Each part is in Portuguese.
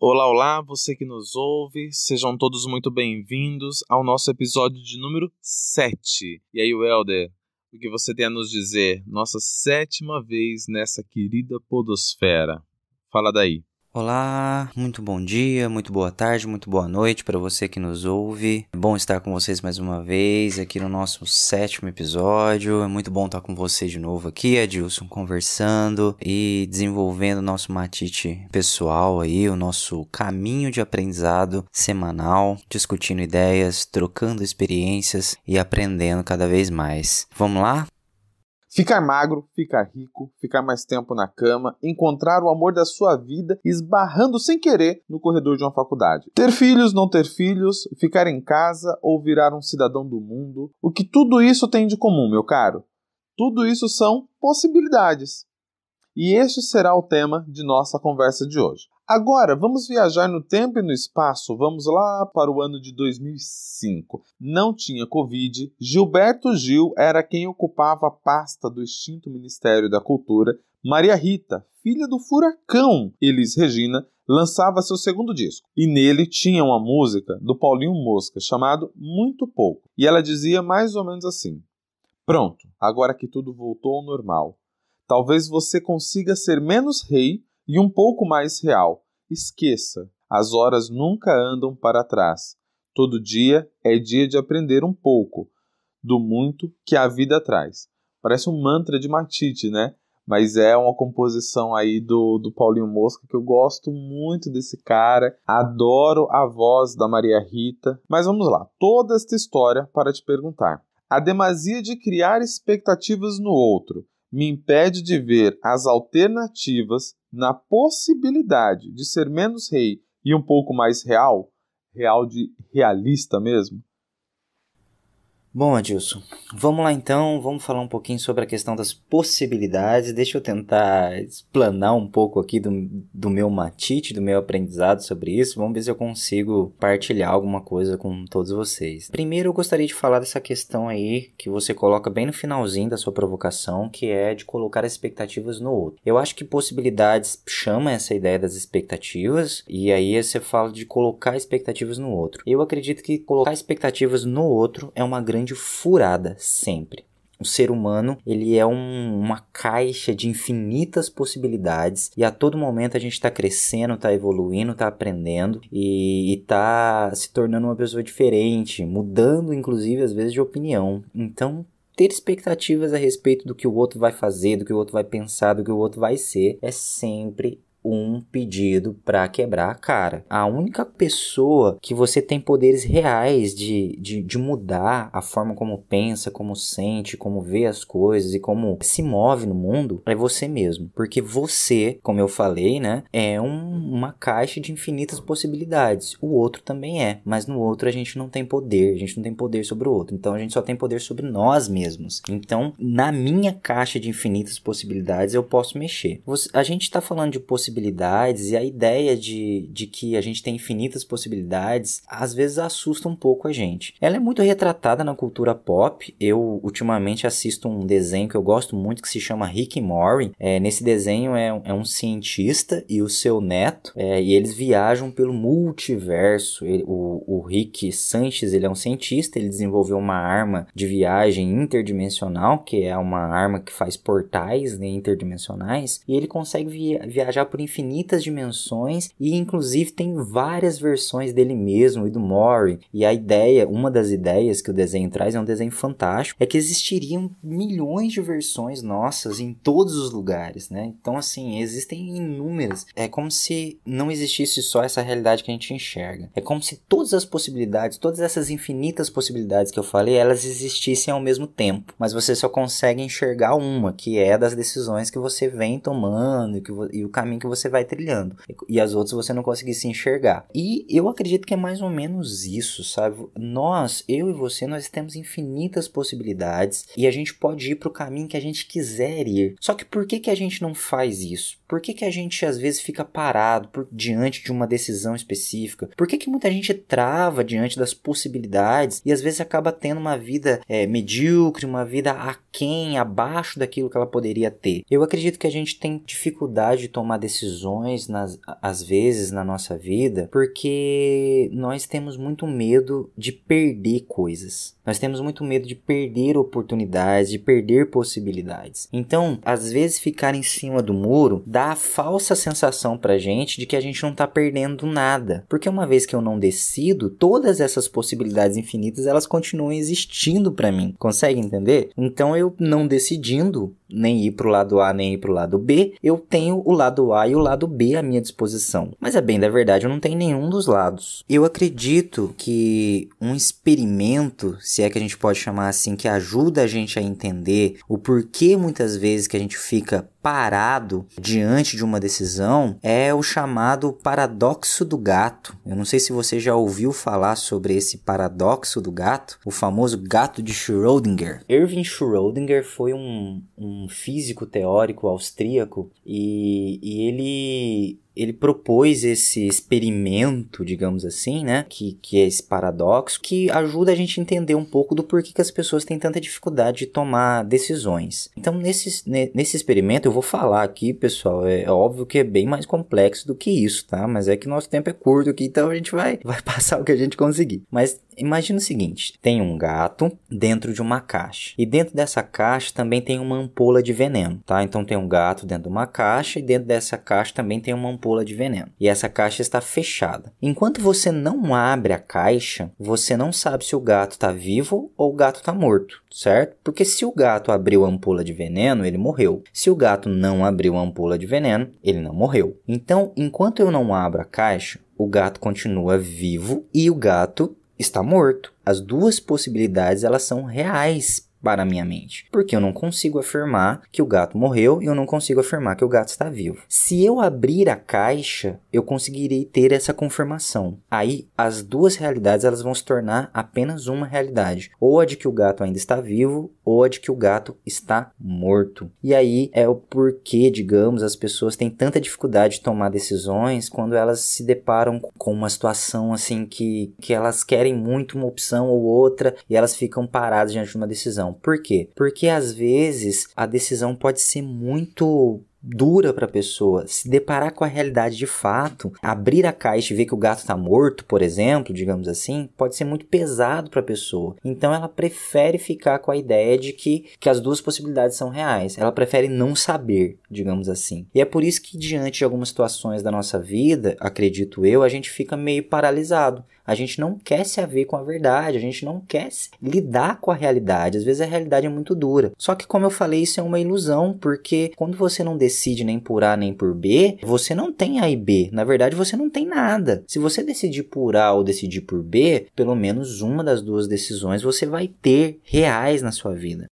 Olá, olá, você que nos ouve, sejam todos muito bem-vindos ao nosso episódio de número 7. E aí, Welder, o que você tem a nos dizer? Nossa 7ª vez nessa querida podosfera. Fala daí. Olá, muito bom dia, muito boa tarde, muito boa noite para você que nos ouve. É bom estar com vocês mais uma vez aqui no nosso 7º episódio. É muito bom estar com você de novo aqui, Adilson, conversando e desenvolvendo o nosso matite pessoal aí, o nosso caminho de aprendizado semanal, discutindo ideias, trocando experiências e aprendendo cada vez mais. Vamos lá? Ficar magro, ficar rico, ficar mais tempo na cama, encontrar o amor da sua vida esbarrando sem querer no corredor de uma faculdade. Ter filhos, não ter filhos, ficar em casa ou virar um cidadão do mundo. O que tudo isso tem de comum, meu caro? Tudo isso são possibilidades. E este será o tema de nossa conversa de hoje. Agora, vamos viajar no tempo e no espaço. Vamos lá para o ano de 2005. Não tinha Covid. Gilberto Gil era quem ocupava a pasta do extinto Ministério da Cultura. Maria Rita, filha do furacão Elis Regina, lançava seu segundo disco. E nele tinha uma música do Paulinho Mosca, chamado Muito Pouco. E ela dizia mais ou menos assim: pronto, agora que tudo voltou ao normal. Talvez você consiga ser menos rei e um pouco mais real. Esqueça, as horas nunca andam para trás. Todo dia é dia de aprender um pouco do muito que a vida traz. Parece um mantra de Matite, né? Mas é uma composição aí do Paulinho Mosca, que eu gosto muito desse cara. Adoro a voz da Maria Rita. Mas vamos lá, toda esta história para te perguntar. A demasia de criar expectativas no outro me impede de ver as alternativas na possibilidade de ser menos rei e um pouco mais real? Real de realista mesmo? Bom, Adilson, vamos lá então, vamos falar um pouquinho sobre a questão das possibilidades. Deixa eu tentar explanar um pouco aqui do meu matite, do meu aprendizado sobre isso. Vamos ver se eu consigo partilhar alguma coisa com todos vocês. Primeiro, eu gostaria de falar dessa questão aí que você coloca bem no finalzinho da sua provocação, que é de colocar expectativas no outro. Eu acho que possibilidades chama essa ideia das expectativas, e aí você fala de colocar expectativas no outro. Eu acredito que colocar expectativas no outro é uma grande furada sempre. O ser humano, ele é uma caixa de infinitas possibilidades e a todo momento a gente está crescendo, está evoluindo, está aprendendo e está se tornando uma pessoa diferente, mudando inclusive às vezes de opinião. Então, ter expectativas a respeito do que o outro vai fazer, do que o outro vai pensar, do que o outro vai ser, é sempre um pedido para quebrar a cara. A única pessoa que você tem poderes reais de mudar a forma como pensa, como sente, como vê as coisas e como se move no mundo é você mesmo. Porque você, como eu falei, né, é uma caixa de infinitas possibilidades. O outro também é, mas no outro a gente não tem poder, a gente não tem poder sobre o outro. Então a gente só tem poder sobre nós mesmos. Então, na minha caixa de infinitas possibilidades eu posso mexer. A gente está falando de possibilidades e a ideia de que a gente tem infinitas possibilidades às vezes assusta um pouco a gente. Ela é muito retratada na cultura pop. Eu ultimamente assisto um desenho que eu gosto muito que se chama Rick e Morty. Nesse desenho é um cientista e o seu neto e eles viajam pelo multiverso. O Rick Sanchez, ele é um cientista, ele desenvolveu uma arma de viagem interdimensional, que é uma arma que faz portais, né, interdimensionais, e ele consegue viajar por infinitas dimensões e inclusive tem várias versões dele mesmo e do Mori. E a ideia, uma das ideias que o desenho traz, é um desenho fantástico, é que existiriam milhões de versões nossas em todos os lugares, né? Então assim, existem inúmeras. É como se não existisse só essa realidade que a gente enxerga. É como se todas as possibilidades, todas essas infinitas possibilidades que eu falei, elas existissem ao mesmo tempo, mas você só consegue enxergar uma, que é das decisões que você vem tomando e o caminho que você vai trilhando, e as outras você não conseguir se enxergar. E eu acredito que é mais ou menos isso, sabe? Eu e você, nós temos infinitas possibilidades e a gente pode ir para o caminho que a gente quiser ir. Só que por que a gente não faz isso? Por que a gente às vezes fica parado diante de uma decisão específica? Por que muita gente trava diante das possibilidades e às vezes acaba tendo uma vida medíocre, uma vida aquém, abaixo daquilo que ela poderia ter? Eu acredito que a gente tem dificuldade de tomar decisões decisões, às vezes, na nossa vida, porque nós temos muito medo de perder coisas. Nós temos muito medo de perder oportunidades, de perder possibilidades. Então, às vezes, ficar em cima do muro dá a falsa sensação pra gente de que a gente não tá perdendo nada. Porque uma vez que eu não decido, todas essas possibilidades infinitas, elas continuam existindo pra mim. Consegue entender? Então, eu não decidindo nem ir pro lado A, nem ir pro lado B, eu tenho o lado A e o lado B à minha disposição. Mas é bem da verdade, eu não tenho nenhum dos lados. Eu acredito que um experimento, se é que a gente pode chamar assim, que ajuda a gente a entender o porquê muitas vezes que a gente fica parado diante de uma decisão, é o chamado paradoxo do gato. Eu não sei se você já ouviu falar sobre esse paradoxo do gato, o famoso gato de Schrödinger. Erwin Schrödinger foi um físico teórico austríaco e ele propôs esse experimento, digamos assim, né? Que é esse paradoxo, que ajuda a gente a entender um pouco do porquê que as pessoas têm tanta dificuldade de tomar decisões. Então, nesse experimento, eu vou falar aqui, pessoal, é óbvio que é bem mais complexo do que isso, tá? Mas é que nosso tempo é curto aqui, então a gente vai passar o que a gente conseguir. Mas imagina o seguinte, tem um gato dentro de uma caixa. E dentro dessa caixa também tem uma ampola de veneno, tá? Então tem um gato dentro de uma caixa e dentro dessa caixa também tem uma ampola de veneno. E essa caixa está fechada. Enquanto você não abre a caixa, você não sabe se o gato está vivo ou o gato está morto, certo? Porque se o gato abriu a ampola de veneno, ele morreu. Se o gato não abriu a ampola de veneno, ele não morreu. Então, enquanto eu não abro a caixa, o gato continua vivo e o gato está morto. As duas possibilidades, elas são reais para a minha mente, porque eu não consigo afirmar que o gato morreu e eu não consigo afirmar que o gato está vivo. Se eu abrir a caixa, eu conseguirei ter essa confirmação. Aí, as duas realidades, elas vão se tornar apenas uma realidade, ou a de que o gato ainda está vivo, ou a de que o gato está morto. E aí é o porquê, digamos, as pessoas têm tanta dificuldade de tomar decisões quando elas se deparam com uma situação assim que elas querem muito uma opção ou outra e elas ficam paradas diante de uma decisão. Por quê? Porque às vezes a decisão pode ser muito dura para a pessoa. Se deparar com a realidade de fato, abrir a caixa e ver que o gato está morto, por exemplo, digamos assim, pode ser muito pesado para a pessoa. Então ela prefere ficar com a ideia de que as duas possibilidades são reais. Ela prefere não saber, digamos assim. E é por isso que diante de algumas situações da nossa vida, acredito eu, a gente fica meio paralisado. A gente não quer se haver com a verdade, a gente não quer lidar com a realidade. Às vezes a realidade é muito dura. Só que, como eu falei, isso é uma ilusão, porque quando você não decide nem por A nem por B, você não tem A e B. Na verdade, você não tem nada. Se você decidir por A ou decidir por B, pelo menos uma das duas decisões você vai ter reais na sua vida.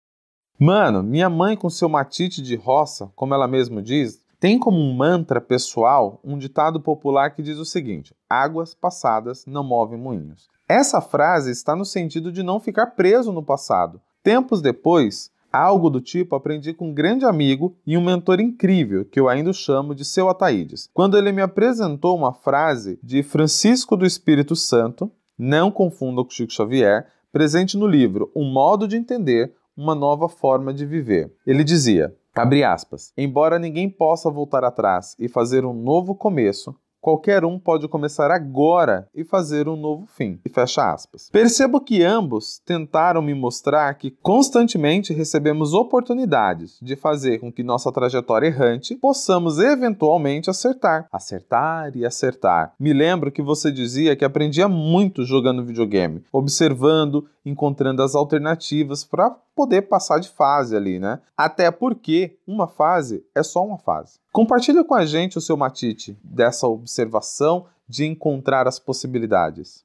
Mano, minha mãe com seu matite de roça, como ela mesma diz, tem como um mantra pessoal um ditado popular que diz o seguinte: águas passadas não movem moinhos. Essa frase está no sentido de não ficar preso no passado. Tempos depois, algo do tipo aprendi com um grande amigo e um mentor incrível, que eu ainda chamo de seu Ataídes, quando ele me apresentou uma frase de Francisco do Espírito Santo, não confunda com Chico Xavier, presente no livro Um Modo de Entender, uma Nova Forma de Viver. Ele dizia, abre aspas, embora ninguém possa voltar atrás e fazer um novo começo, qualquer um pode começar agora e fazer um novo fim. E fecha aspas. Percebo que ambos tentaram me mostrar que constantemente recebemos oportunidades de fazer com que nossa trajetória errante possamos eventualmente acertar. Acertar e acertar. Me lembro que você dizia que aprendia muito jogando videogame, observando, encontrando as alternativas para poder passar de fase ali, né? Até porque uma fase é só uma fase. Compartilha com a gente o seu matite dessa observação de encontrar as possibilidades.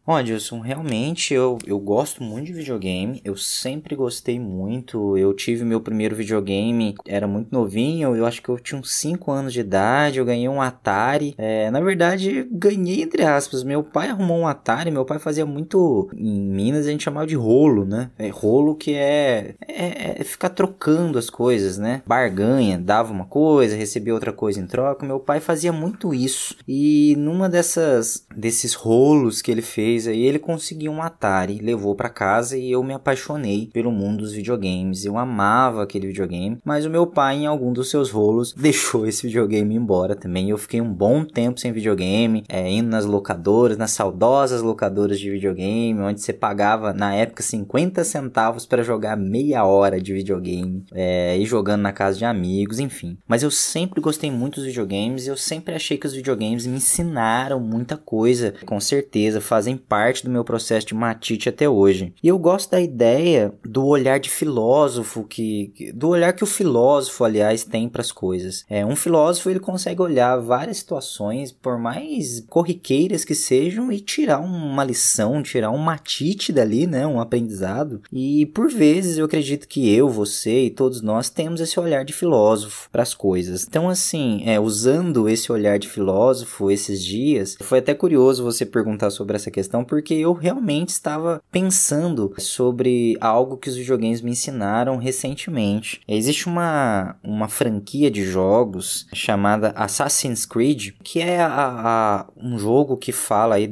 Ó, Adilson, realmente eu gosto muito de videogame, eu sempre gostei muito, eu tive meu primeiro videogame, era muito novinho, eu acho que eu tinha uns 5 anos de idade, eu ganhei um Atari, na verdade ganhei entre aspas, meu pai arrumou um Atari, meu pai fazia muito, em Minas a gente chamava de rolo, né, rolo que é ficar trocando as coisas, né, barganha, dava uma coisa, recebia outra coisa em troca, meu pai fazia muito isso, e numa desses rolos que ele fez, vez aí ele conseguiu um Atari, levou pra casa e eu me apaixonei pelo mundo dos videogames. Eu amava aquele videogame, mas o meu pai, em algum dos seus rolos, deixou esse videogame embora também. Eu fiquei um bom tempo sem videogame, indo nas locadoras, nas saudosas locadoras de videogame, onde você pagava, na época, 50 centavos para jogar meia hora de videogame, e jogando na casa de amigos, enfim. Mas eu sempre gostei muito dos videogames e eu sempre achei que os videogames me ensinaram muita coisa, com certeza, fazem parte do meu processo de matite até hoje. E eu gosto da ideia do olhar de filósofo, do olhar que o filósofo, aliás, tem para as coisas. Um filósofo, ele consegue olhar várias situações, por mais corriqueiras que sejam, e tirar uma lição, tirar um matite dali, né, um aprendizado. E por vezes eu acredito que eu, você e todos nós temos esse olhar de filósofo para as coisas. Então, assim, usando esse olhar de filósofo esses dias, foi até curioso você perguntar sobre essa questão, porque eu realmente estava pensando sobre algo que os videogames me ensinaram recentemente. Existe uma franquia de jogos chamada Assassin's Creed, que é um jogo que fala aí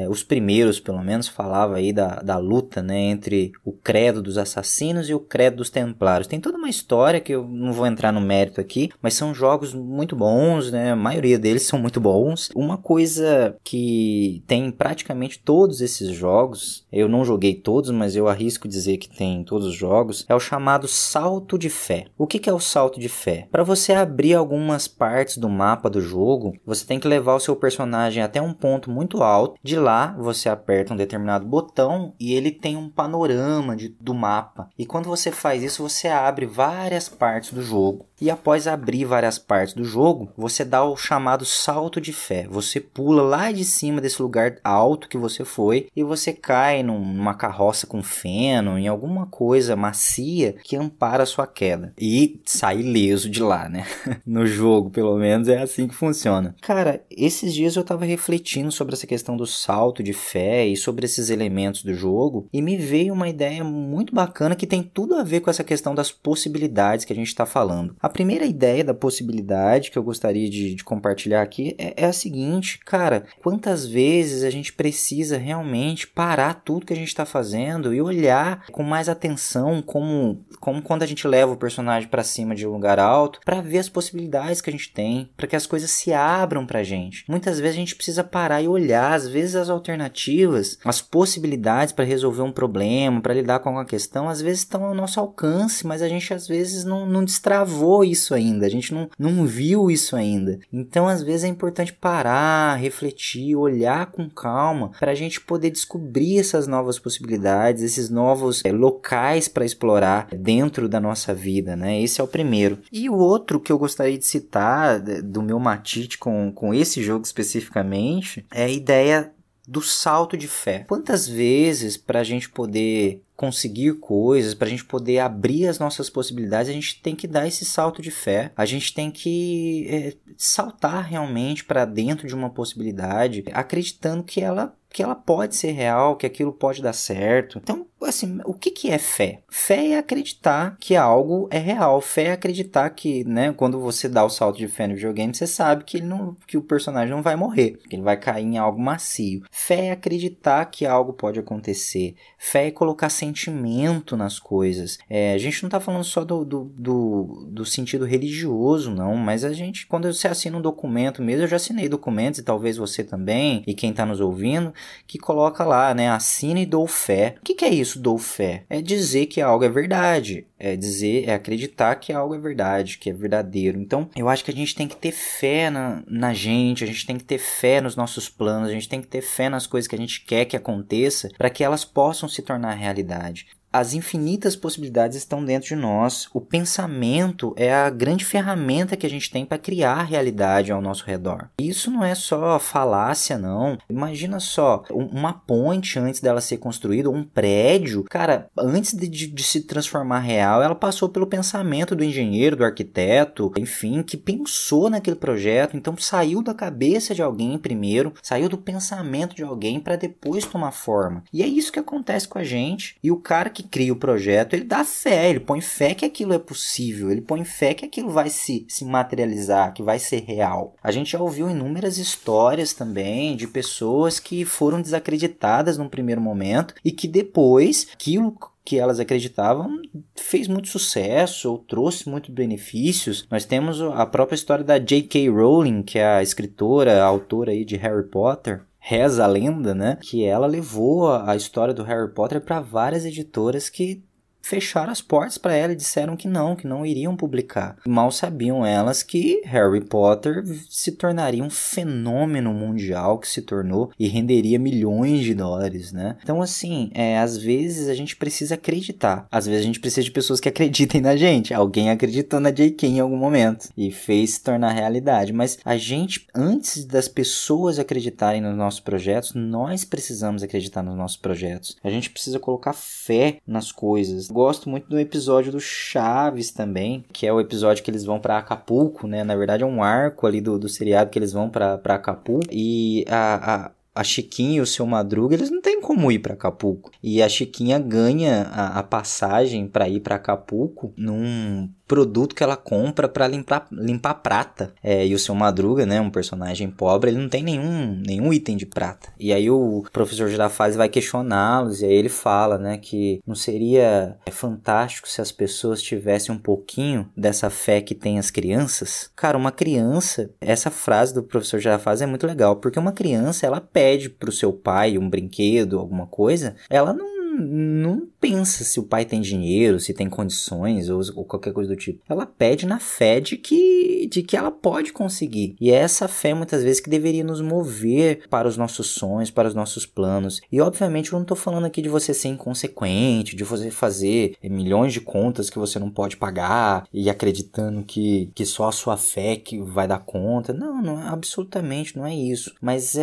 os primeiros, pelo menos, falava aí da luta, né, entre o credo dos assassinos e o credo dos templários. Tem toda uma história que eu não vou entrar no mérito aqui, mas são jogos muito bons, né, a maioria deles são muito bons. Uma coisa que tem praticamente todos esses jogos, eu não joguei todos, mas eu arrisco dizer que tem em todos os jogos, é o chamado salto de fé. O que é o salto de fé? Para você abrir algumas partes do mapa do jogo, você tem que levar o seu personagem até um ponto muito alto. De lá, você aperta um determinado botão e ele tem um panorama do mapa. E quando você faz isso, você abre várias partes do jogo. E após abrir várias partes do jogo, você dá o chamado salto de fé. Você pula lá de cima desse lugar alto que você foi e você cai numa carroça com feno, em alguma coisa macia que ampara a sua queda. E sai ileso de lá, né? No jogo, pelo menos, é assim que funciona. Cara, esses dias eu tava refletindo sobre essa questão do salto de fé e sobre esses elementos do jogo, e me veio uma ideia muito bacana que tem tudo a ver com essa questão das possibilidades que a gente tá falando. A primeira ideia da possibilidade que eu gostaria de compartilhar aqui é a seguinte, cara, quantas vezes a gente precisa realmente parar tudo que a gente está fazendo e olhar com mais atenção, como quando a gente leva o personagem para cima de um lugar alto, para ver as possibilidades que a gente tem, para que as coisas se abram pra gente. Muitas vezes a gente precisa parar e olhar, às vezes as alternativas, as possibilidades para resolver um problema, para lidar com alguma questão, às vezes estão ao nosso alcance, mas a gente às vezes não destravou isso ainda, a gente não viu isso ainda. Então, às vezes é importante parar, refletir, olhar com calma, para a gente poder descobrir essas novas possibilidades, esses novos locais para explorar dentro da nossa vida, né? Esse é o primeiro. E o outro que eu gostaria de citar do meu matite com esse jogo especificamente é a ideia do salto de fé. Quantas vezes, para a gente poder conseguir coisas, para a gente poder abrir as nossas possibilidades, a gente tem que dar esse salto de fé, a gente tem que saltar realmente para dentro de uma possibilidade, acreditando que ela pode ser real, que aquilo pode dar certo. Então, assim, o que é fé? Fé é acreditar que algo é real. Fé é acreditar que, né, quando você dá o salto de fé no videogame, você sabe que que o personagem não vai morrer, que ele vai cair em algo macio. Fé é acreditar que algo pode acontecer. Fé é colocar sentimento nas coisas. A gente não está falando só do sentido religioso, não, mas a gente, quando você assina um documento mesmo, eu já assinei documentos, e talvez você também, e quem está nos ouvindo, que coloca lá, né, assina e dou fé. O que é isso, dou fé? É dizer que algo é verdade, é acreditar que algo é verdade, que é verdadeiro. Então, eu acho que a gente tem que ter fé na gente, a gente tem que ter fé nos nossos planos, a gente tem que ter fé nas coisas que a gente quer que aconteça, para que elas possam se tornar realidade. As infinitas possibilidades estão dentro de nós. O pensamento é a grande ferramenta que a gente tem para criar a realidade ao nosso redor. Isso não é só falácia, não. Imagina só, uma ponte antes dela ser construída, um prédio, cara, antes de se transformar real, ela passou pelo pensamento do engenheiro, do arquiteto, enfim, que pensou naquele projeto. Então saiu da cabeça de alguém primeiro, saiu do pensamento de alguém para depois tomar forma. E é isso que acontece com a gente. E o cara que cria o projeto, ele dá fé, ele põe fé que aquilo é possível, ele põe fé que aquilo vai se materializar, que vai ser real. A gente já ouviu inúmeras histórias também de pessoas que foram desacreditadas num primeiro momento e que depois aquilo que elas acreditavam fez muito sucesso ou trouxe muitos benefícios. Nós temos a própria história da J.K. Rowling, que é a escritora, a autora aí de Harry Potter. Reza a lenda, né? Que ela levou a história do Harry Potter para várias editoras que fecharam as portas para ela e disseram que não iriam publicar. Mal sabiam elas que Harry Potter se tornaria um fenômeno mundial que se tornou e renderia milhões de dólares, né? Então, assim, às vezes a gente precisa acreditar. Às vezes a gente precisa de pessoas que acreditem na gente. Alguém acreditou na J.K. em algum momento e fez se tornar realidade. Mas a gente, antes das pessoas acreditarem nos nossos projetos, nós precisamos acreditar nos nossos projetos. A gente precisa colocar fé nas coisas. Gosto muito do episódio do Chaves também, que é o episódio que eles vão pra Acapulco, né? Na verdade é um arco ali do seriado que eles vão pra Acapulco e a Chiquinha e o Seu Madruga, eles não tem como ir pra Acapulco. E a Chiquinha ganha a passagem pra ir pra Acapulco num produto que ela compra pra limpar prata. E o Seu Madruga, né, um personagem pobre, ele não tem nenhum item de prata. E aí o professor Girafales vai questioná-los, e aí ele fala, né, que não seria fantástico se as pessoas tivessem um pouquinho dessa fé que tem as crianças? Cara, uma criança, essa frase do professor Girafales é muito legal, porque uma criança, ela pede pro seu pai um brinquedo, alguma coisa, ela não pensa se o pai tem dinheiro, se tem condições ou qualquer coisa do tipo. Ela pede na fé de que ela pode conseguir. E é essa fé muitas vezes que deveria nos mover para os nossos sonhos, para os nossos planos. E obviamente eu não estou falando aqui de você ser inconsequente, de você fazer milhões de contas que você não pode pagar e acreditando que só a sua fé que vai dar conta. Não, absolutamente não é isso. Mas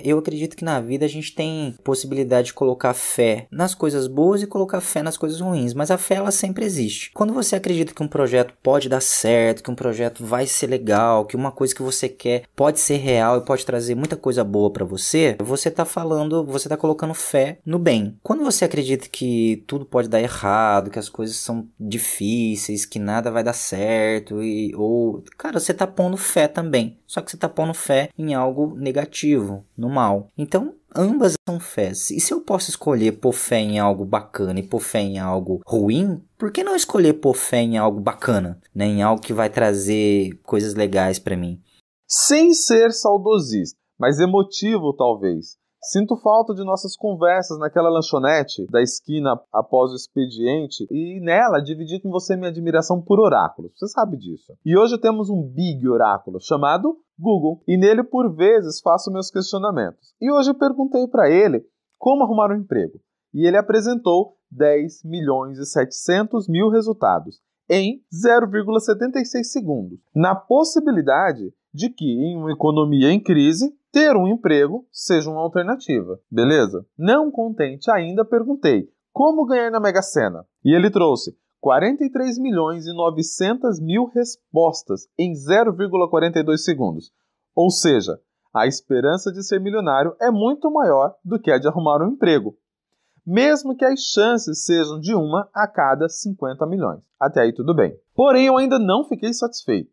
eu acredito que na vida a gente tem possibilidade de colocar fé nas coisas boas e colocar fé nas coisas ruins, mas a fé ela sempre existe. Quando você acredita que um projeto pode dar certo, que um projeto vai ser legal, que uma coisa que você quer pode ser real e pode trazer muita coisa boa pra você, você tá colocando fé no bem. Quando você acredita que tudo pode dar errado, que as coisas são difíceis, que nada vai dar certo, cara, você tá pondo fé também. Só que você tá pondo fé em algo negativo, no mal. Então, ambas são fés. E se eu posso escolher pôr fé em algo bacana e pôr fé em algo ruim, por que não escolher pôr fé em algo bacana, né? Em algo que vai trazer coisas legais pra mim? Sem ser saudosista, mas emotivo talvez. Sinto falta de nossas conversas naquela lanchonete da esquina após o expediente e nela dividi com você minha admiração por oráculos. Você sabe disso. E hoje temos um big oráculo chamado Google e nele por vezes faço meus questionamentos. E hoje eu perguntei para ele como arrumar um emprego e ele apresentou 10.700.000 resultados em 0,76 segundos, na possibilidade de que em uma economia em crise ter um emprego seja uma alternativa, beleza? Não contente ainda, perguntei como ganhar na Mega Sena. E ele trouxe 43.900.000 respostas em 0,42 segundos. Ou seja, a esperança de ser milionário é muito maior do que a de arrumar um emprego, mesmo que as chances sejam de 1 a cada 50 milhões. Até aí tudo bem. Porém, eu ainda não fiquei satisfeito.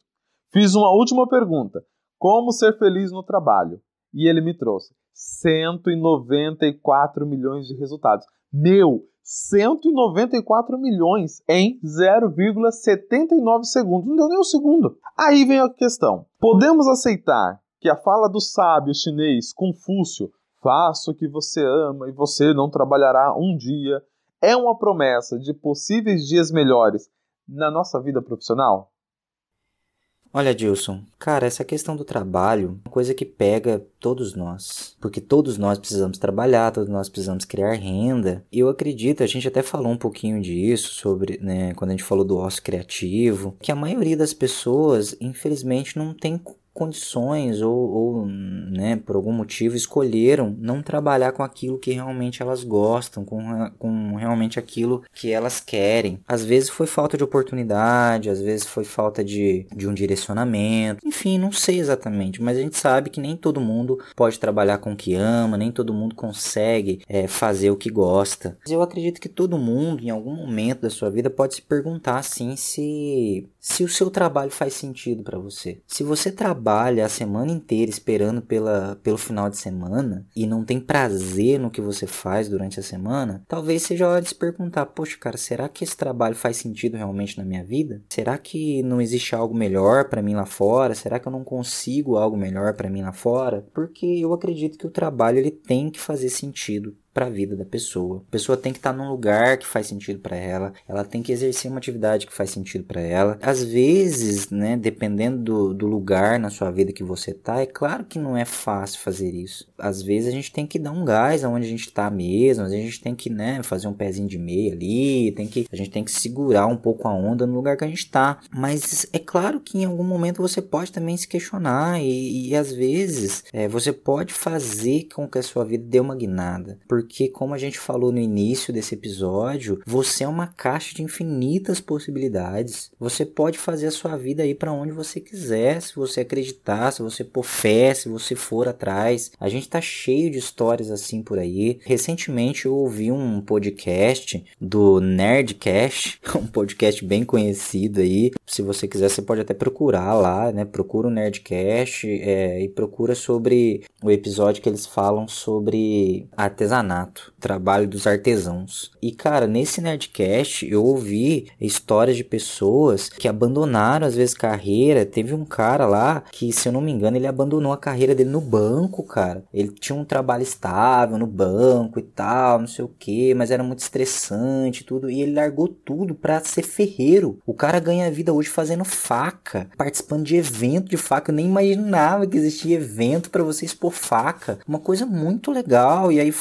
Fiz uma última pergunta: como ser feliz no trabalho? E ele me trouxe 194 milhões de resultados. 194 milhões em 0,79 segundos. Não deu nem um segundo. Aí vem a questão. Podemos aceitar que a fala do sábio chinês Confúcio, faça o que você ama e você não trabalhará um dia, é uma promessa de possíveis dias melhores na nossa vida profissional? Olha, Dilson, cara, essa questão do trabalho é uma coisa que pega todos nós. Porque todos nós precisamos trabalhar, todos nós precisamos criar renda. E eu acredito, a gente até falou um pouquinho disso sobre, né, quando a gente falou do ócio criativo, que a maioria das pessoas, infelizmente, não tem condições ou né, por algum motivo escolheram não trabalhar com aquilo que realmente elas gostam, com realmente aquilo que elas querem. Às vezes foi falta de oportunidade, às vezes foi falta de um direcionamento, enfim, não sei exatamente, mas a gente sabe que nem todo mundo pode trabalhar com o que ama, nem todo mundo consegue fazer o que gosta. Mas eu acredito que todo mundo, em algum momento da sua vida, pode se perguntar assim se o seu trabalho faz sentido para você. Se você trabalha a semana inteira esperando pelo final de semana e não tem prazer no que você faz durante a semana, talvez seja a hora de se perguntar, poxa cara, será que esse trabalho faz sentido realmente na minha vida? Será que não existe algo melhor para mim lá fora? Será que eu não consigo algo melhor para mim lá fora? Porque eu acredito que o trabalho ele tem que fazer sentido para a vida da pessoa. A pessoa tem que estar num lugar que faz sentido para ela, ela tem que exercer uma atividade que faz sentido para ela. Às vezes, né, dependendo do lugar na sua vida que você tá, é claro que não é fácil fazer isso. Às vezes a gente tem que dar um gás aonde a gente tá mesmo, às vezes a gente tem que, né, fazer um pezinho de meia ali, a gente tem que segurar um pouco a onda no lugar que a gente tá. Mas é claro que em algum momento você pode também se questionar e às vezes você pode fazer com que a sua vida dê uma guinada. Porque, como a gente falou no início desse episódio, você é uma caixa de infinitas possibilidades. Você pode fazer a sua vida ir para onde você quiser, se você acreditar, se você pôr fé, se você for atrás. A gente tá cheio de histórias assim por aí. Recentemente eu ouvi um podcast do Nerdcast, um podcast bem conhecido aí. Se você quiser, você pode até procurar lá, né? Procura o Nerdcast e procura sobre o episódio que eles falam sobre artesanato, trabalho dos artesãos. E cara, nesse Nerdcast eu ouvi histórias de pessoas que abandonaram às vezes carreira. Teve um cara lá que, se eu não me engano, ele abandonou a carreira dele no banco, cara. Ele tinha um trabalho estável no banco e tal, não sei o que, mas era muito estressante e tudo, e ele largou tudo pra ser ferreiro. O cara ganha vida hoje fazendo faca, participando de evento de faca. Eu nem imaginava que existia evento pra você expor faca, uma coisa muito legal. E aí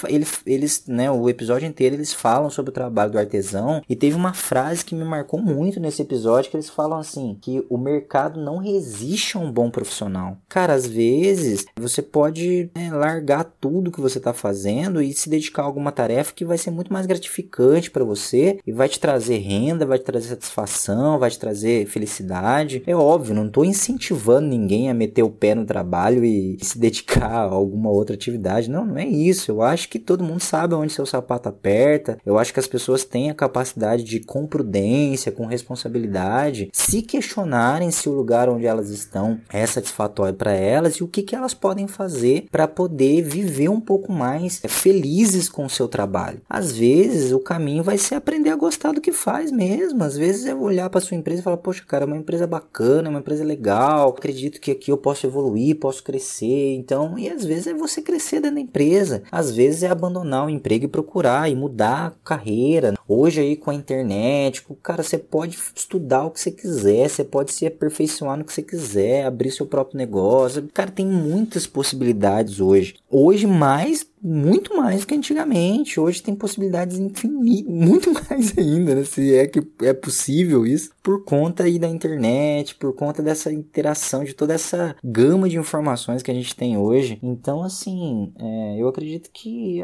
eles, né, o episódio inteiro eles falam sobre o trabalho do artesão, e teve uma frase que me marcou muito nesse episódio, que eles falam assim, que o mercado não resiste a um bom profissional. Cara, às vezes você pode largar tudo que você tá fazendo e se dedicar a alguma tarefa que vai ser muito mais gratificante para você e vai te trazer renda, vai te trazer satisfação, vai te trazer felicidade. É óbvio, não tô incentivando ninguém a meter o pé no trabalho e se dedicar a alguma outra atividade. Não é isso. Eu acho que todo mundo sabe onde seu sapato aperta. Eu acho que as pessoas têm a capacidade de, com prudência, com responsabilidade, se questionarem se o lugar onde elas estão é satisfatório para elas e o que elas podem fazer para poder viver um pouco mais felizes com o seu trabalho. Às vezes o caminho vai ser aprender a gostar do que faz mesmo. Às vezes é olhar para sua empresa e falar, poxa cara, é uma empresa bacana, é uma empresa legal, acredito que aqui eu posso evoluir, posso crescer. Então, e às vezes é você crescer dentro da empresa, às vezes é abandonar o emprego e procurar e mudar a carreira. Hoje aí com a internet, cara, você pode estudar o que você quiser, você pode se aperfeiçoar no que você quiser, abrir seu próprio negócio. Cara, tem muitas possibilidades hoje. Hoje muito mais do que antigamente. Hoje tem possibilidades infinitas, muito mais ainda, né? Se é que é possível isso, por conta aí da internet, por conta dessa interação, de toda essa gama de informações que a gente tem hoje. Então, assim, eu acredito que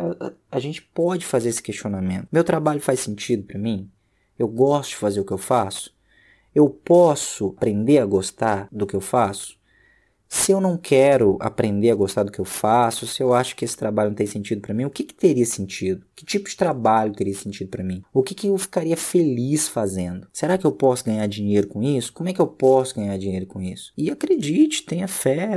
a gente pode fazer esse questionamento. Meu trabalho faz sentido para mim? Eu gosto de fazer o que eu faço? Eu posso aprender a gostar do que eu faço? Se eu não quero aprender a gostar do que eu faço, se eu acho que esse trabalho não tem sentido para mim, o que teria sentido? Que tipo de trabalho teria sentido para mim? O que eu ficaria feliz fazendo? Será que eu posso ganhar dinheiro com isso? Como é que eu posso ganhar dinheiro com isso? E acredite, tenha fé,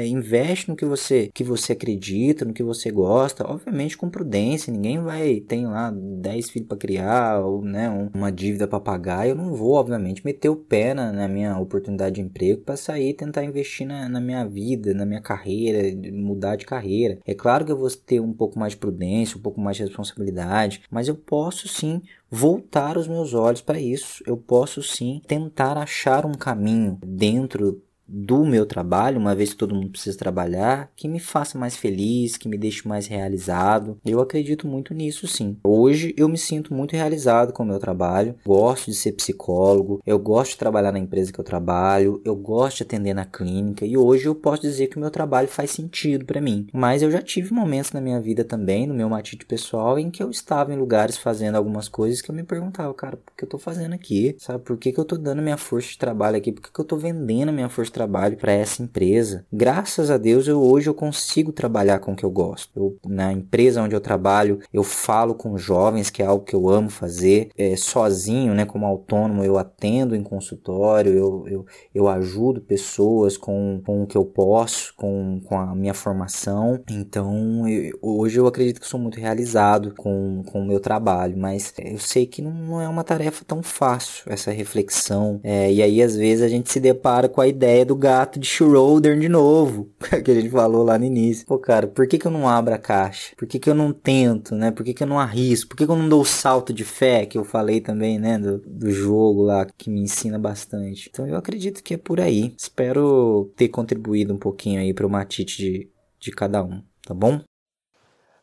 investe no que você acredita, no que você gosta, obviamente com prudência. Ninguém tem lá 10 filhos para criar, ou né, uma dívida para pagar. Eu não vou, obviamente, meter o pé na minha oportunidade de emprego para sair e tentar investir na minha vida, na minha carreira, mudar de carreira. É claro que eu vou ter um pouco mais de prudência, um pouco mais de responsabilidade, mas eu posso sim voltar os meus olhos para isso. Eu posso sim tentar achar um caminho dentro do meu trabalho, uma vez que todo mundo precisa trabalhar, que me faça mais feliz, que me deixe mais realizado. Eu acredito muito nisso, sim. Hoje eu me sinto muito realizado com o meu trabalho, gosto de ser psicólogo, eu gosto de trabalhar na empresa que eu trabalho, eu gosto de atender na clínica e hoje eu posso dizer que o meu trabalho faz sentido para mim. Mas eu já tive momentos na minha vida também, no meu matite pessoal, em que eu estava em lugares fazendo algumas coisas que eu me perguntava, cara, por que eu tô fazendo aqui? Sabe, por que eu tô dando minha força de trabalho aqui? Por que eu tô vendendo a minha força de trabalho para essa empresa? Graças a Deus, hoje eu consigo trabalhar com o que eu gosto. Na empresa onde eu trabalho, eu falo com jovens, que é algo que eu amo fazer. Sozinho, né, como autônomo, eu atendo em consultório, eu ajudo pessoas com o que eu posso, com a minha formação. Então, hoje eu acredito que sou muito realizado com o meu trabalho, mas eu sei que não é uma tarefa tão fácil, essa reflexão. E aí, às vezes, a gente se depara com a ideia do gato de Schrödinger de novo, que a gente falou lá no início. Pô, cara, por que eu não abro a caixa? Por que eu não tento, né? Por que eu não arrisco? Por que eu não dou o salto de fé, que eu falei também, né, do jogo lá, que me ensina bastante. Então, eu acredito que é por aí. Espero ter contribuído um pouquinho aí para o matite de cada um, tá bom?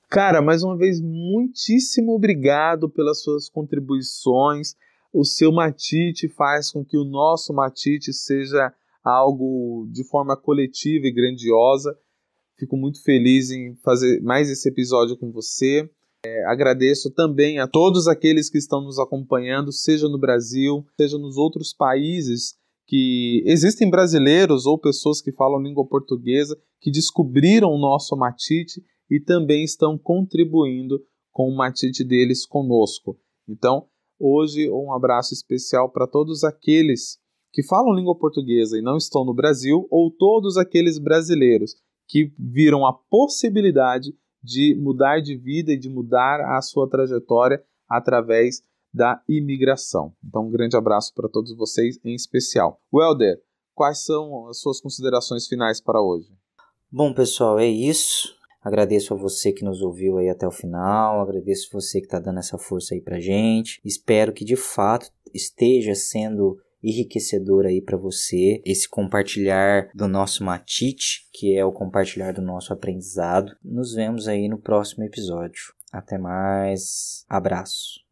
Cara, mais uma vez, muitíssimo obrigado pelas suas contribuições. O seu matite faz com que o nosso matite seja algo de forma coletiva e grandiosa. Fico muito feliz em fazer mais esse episódio com você. Agradeço também a todos aqueles que estão nos acompanhando, seja no Brasil, seja nos outros países, que existem brasileiros ou pessoas que falam língua portuguesa que descobriram o nosso matite e também estão contribuindo com o matite deles conosco. Então, hoje, um abraço especial para todos aqueles que falam língua portuguesa e não estão no Brasil, ou todos aqueles brasileiros que viram a possibilidade de mudar de vida e de mudar a sua trajetória através da imigração. Então, um grande abraço para todos vocês em especial. Welder, quais são as suas considerações finais para hoje? Bom, pessoal, é isso. Agradeço a você que nos ouviu aí até o final, agradeço você que está dando essa força aí pra gente. Espero que de fato esteja sendo enriquecedor aí para você esse compartilhar do nosso matite, que é o compartilhar do nosso aprendizado. Nos vemos aí no próximo episódio. Até mais. Abraço.